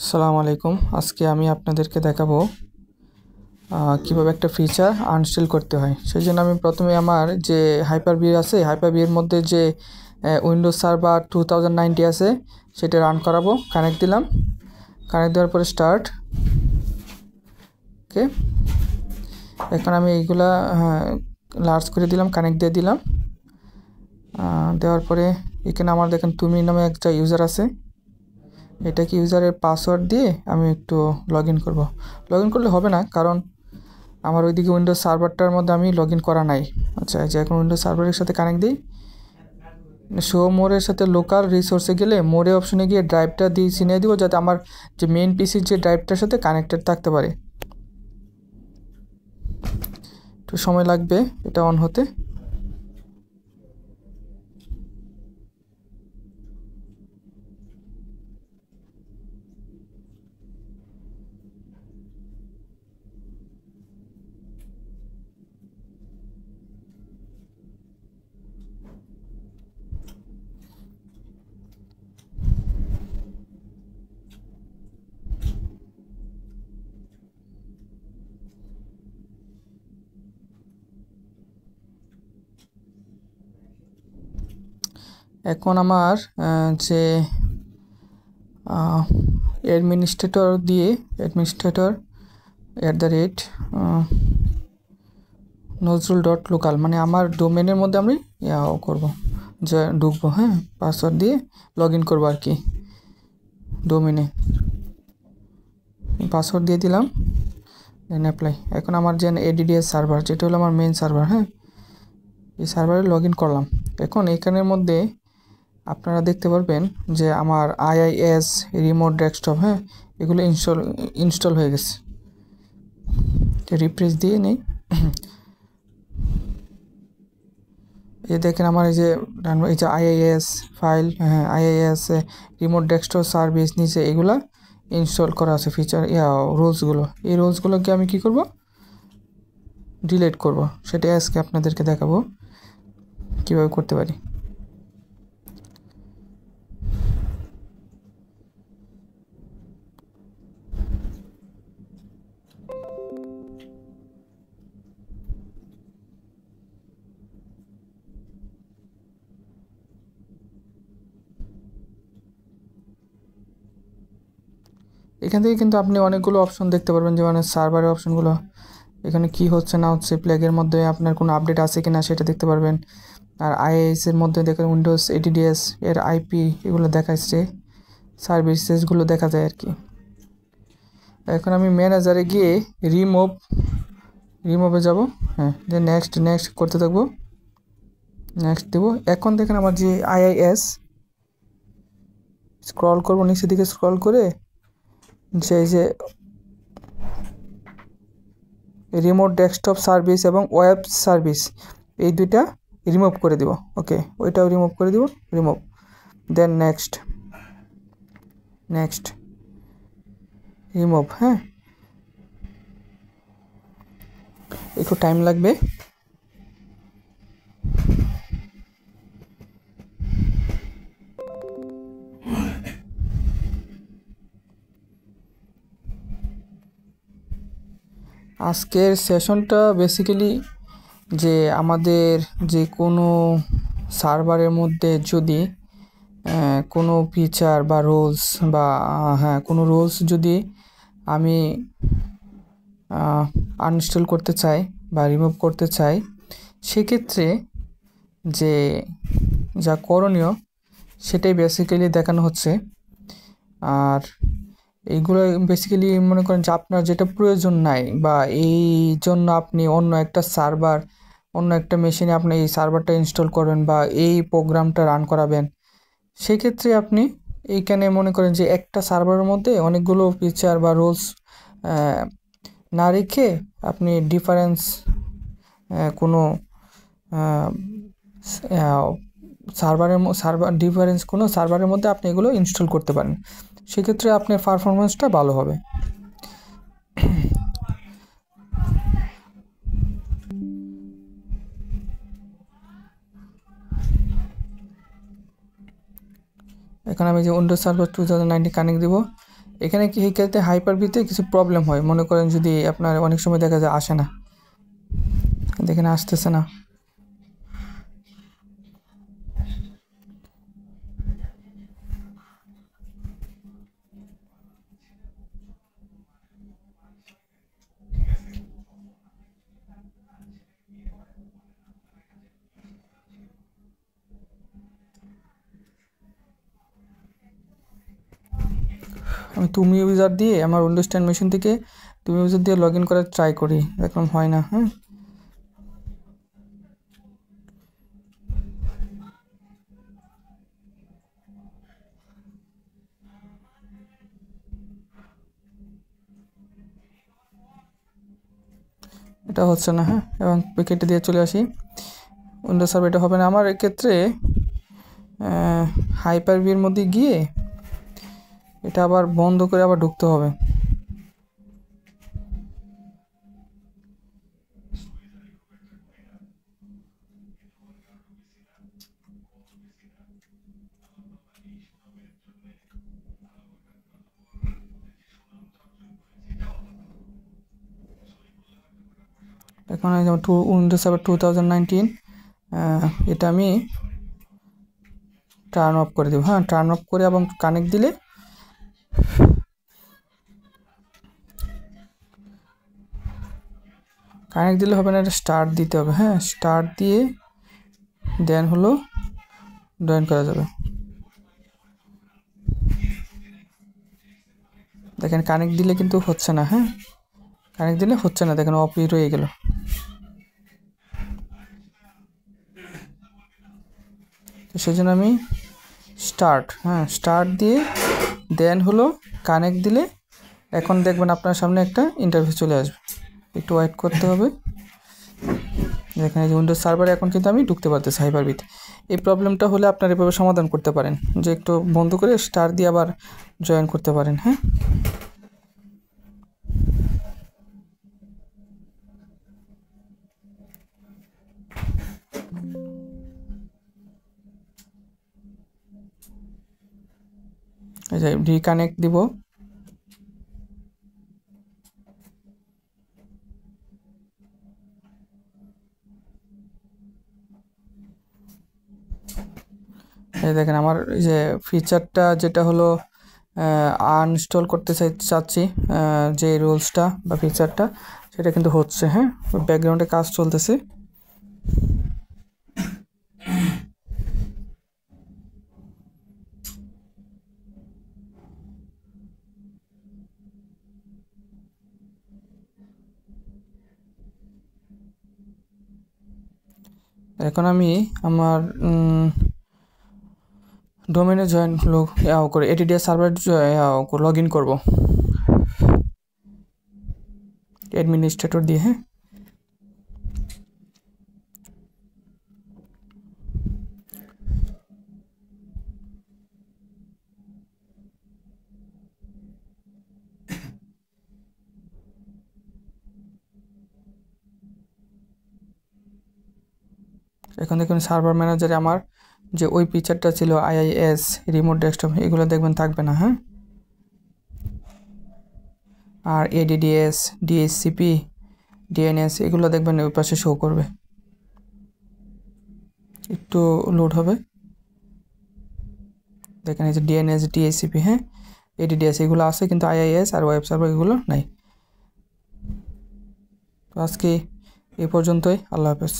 আসসালামু আলাইকুম। আজকে আমি আপনাদেরকে দেখাবো কিভাবে একটা ফিচার আনইনস্টল করতে হয়। সেই জন্য আমি প্রথমে আমার যে হাইপার-ভি আছে, হাইপার-ভির মধ্যে যে উইন্ডোজ সার্ভার 2090 আছে সেটা রান করাবো। কানেক্ট দিলাম, কানেক্ট দেওয়ার পরে স্টার্ট। ওকে, এখন আমি এইগুলা লার্জ করে দিলাম, কানেক্ট দিয়ে দিলাম। দেওয়ার পরে এখানে আমার দেখেন তুমি নামে একটা ইউজার আছে, এটাকে ইউজারের পাসওয়ার্ড দিয়ে আমি একটু লগ ইন করবো। লগ ইন করলে হবে না, কারণ আমার ওইদিকে উইন্ডোজ সার্ভারটার মধ্যে আমি লগ ইন করা নাই। আচ্ছা, যে এখন উইন্ডোজ সার্ভারের সাথে কানেক্ট দিই, শো মোরের সাথে লোকাল রিসোর্সে গেলে মোরে অপশনে গিয়ে ড্রাইভটা দিয়ে চিনিয়ে দিব, যাতে আমার যে মেইন পিসির যে ড্রাইভটার সাথে কানেক্টেড থাকতে পারে। একটু সময় লাগবে এটা অন হতে। এখন আমার যে অ্যাডমিনিস্ট্রেটর দিয়ে @, nozrul.local মানে আমার ডোমেনের মধ্যে আমি করব, যে ঢুকবো। হ্যাঁ, পাসওয়ার্ড দিয়ে লগ ইন করবো আর কি। ডোমেনে পাসওয়ার্ড দিয়ে দিলাম, দেন অ্যাপ্লাই। এখন আমার যে ADDS সার্ভার, যেটা হলো আমার মেইন সার্ভার, হ্যাঁ, এই সার্ভারে লগ ইন করলাম। এখন এখানের মধ্যে আপনারা দেখতে পারবেন যে আমার IIS রিমোট ডেস্কটপ, হ্যাঁ, এগুলো ইনস্টল হয়ে গেছে। রিফ্রেশ দিয়ে নেই, এই দেখেন আমার এই যে IIS ফাইল, হ্যাঁ, IIS রিমোট ডেস্কটপ সার্ভিস নিচে এগুলা ইনস্টল করা আছে ফিচার রোলসগুলো। এই রোলসগুলোকে আমি কি করব, ডিলিট করব। সেটাই আজকে আপনাদেরকে দেখাবো কিভাবে করতে পারি। এখান থেকে কিন্তু আপনি অনেকগুলো অপশন দেখতে পারবেন, যেমন সার্ভারের অপশনগুলো, এখানে কি হচ্ছে না হচ্ছে, প্লেগের মধ্যে আপনার কোনো আপডেট আছে কিনা সেটা দেখতে পারবেন। আর IIS এর মধ্যে দেখেন উইন্ডোজ ADDS এর IP এগুলো দেখাচ্ছে, সার্ভিসেসগুলো দেখা যায় আর কি। এখন আমি ম্যানেজারে গিয়ে রিমুভে যাব। হ্যাঁ, যে নেক্সট করতে থাকবো, নেক্সট দেবো। এখন দেখেন আমার যে IIS, স্ক্রল করবো নিচের দিকে, স্ক্রল করে যে রিমোট ডেস্কটপ সার্ভিস এবং ওয়েব সার্ভিস, এই দুইটা রিমুভ করে দিব। ওকে, ওইটাও রিমুভ করে দিব, রিমুভ। দেন নেক্সট রিমুভ। হ্যাঁ, একটু টাইম লাগবে। আজকের সেশনটা বেসিক্যালি যে আমাদের যে কোনো সার্ভারের মধ্যে যদি কোনো ফিচার বা রোলস বা হ্যাঁ, কোনো রোলস যদি আমি আনইনস্টল করতে চাই বা রিমুভ করতে চাই, সেক্ষেত্রে যে যা করণীয় সেটাই বেসিক্যালি দেখানো হচ্ছে। আর এইগুলো বেসিক্যালি মনে করেন যে আপনার যেটা প্রয়োজন নাই, বা এই জন্য আপনি অন্য একটা মেশিনে আপনি এই সার্ভারটা ইনস্টল করবেন বা এই প্রোগ্রামটা রান করাবেন, সেক্ষেত্রে আপনি এইখানে মনে করেন যে একটা সার্ভারের মধ্যে অনেকগুলো ফিচার বা রোলস না রেখে আপনি কোনো সার্ভারের মধ্যে আপনি এগুলো ইনস্টল করতে পারেন। সেক্ষেত্রে আপনার পারফরমেন্সটা ভালো হবে। এখন আমি যে উইন্ডোজ সার্ভার 2090 কানেক্ট দিব, এখানে কি এই ক্ষেত্রে হাইপার-ভিতে কিছু প্রবলেম হয়, মনে করেন যদি আপনার অনেক সময় দেখা যায় আসে না, দেখেন আসতেছে না। আমি তুমি ইউজার দিয়ে আমার উইন্ডোজ 10 মেশিন থেকে তুমি ইউজার দিয়ে লগ ইন করার ট্রাই করি, দেখলাম হয় না। হ্যাঁ, এটা হচ্ছে না। হ্যাঁ, এবং কেটে দিয়ে চলে আসি উইন্ডোজ সার্ভার, এটা হবে না আমার এক্ষেত্রে। হাইপার-ভির মধ্যে গিয়ে এটা আবার বন্ধ করে আবার ঢুকতে হবে। এখন উইন্ডোজ সার্ভার 2019 এটা আমি টার্ন অফ করে দেব। হ্যাঁ, টার্ন অফ করে এবং কানেক্ট দিলে হবে না, এটা স্টার্ট দিতে হবে। হ্যাঁ, স্টার্ট দিয়ে দেন হলো জয়েন করা যাবে। দেখেন কানেক্ট দিলে কিন্তু হচ্ছে না। হ্যাঁ, কানেক্ট দিলে হচ্ছে না, দেখেন অফ রয়ে গেল। তো সেজন্য আমি স্টার্ট দিয়ে দেন হলো কানেক্ট দিলে এখন দেখবেন আপনার সামনে একটা ইন্টারফেস চলে আসবে। একটু ওয়েট করতে হবে। দেখেন এই যে উইন্ডোজ সার্ভারে এখন কিন্তু আমি ঢুকতে পারতেছি হাইপার-ভিতে। এই প্রবলেমটা হলে আপনার এভাবে সমাধান করতে পারেন, যে একটু বন্ধ করে স্টার্ট দিয়ে আবার জয়েন করতে পারেন। হ্যাঁ, এই যে রিকানেক্ট দিব। এই দেখেন আমার যে ফিচারটা যেটা হলো আনইনস্টল করতে চাচ্ছি, যে রুলসটা বা ফিচারটা সেটা কিন্তু হচ্ছে। হ্যাঁ, ব্যাকগ্রাউন্ডে কাজ চলতেছে। এখন আমি আমার ডোমেনে জয়েন করে এটিডিএস সার্ভার লগ ইন করবো অ্যাডমিনিস্ট্রেটর দিয়ে। হ্যাঁ, এখন দেখুন সার্ভার ম্যানেজারে আমার যে ওই ফিচারটা ছিল আইআইএস রিমোট ডেস্কটপ, এগুলো দেখবেন থাকবে না। হ্যাঁ, আর এডিডিএস, ডিএসসিপি, ডিএনএস এগুলো দেখবেন ওই পাশে শো করবে। একটু লোড হবে। দেখেন এই যে ডিএনএস, ডিএসসিপি, হ্যাঁ, এডিডিএস এগুলো আছে, কিন্তু আইআইএস আর ওয়েব সার্ভার এগুলো নাই। তো আজকে এই পর্যন্তই। আল্লাহ হাফেজ।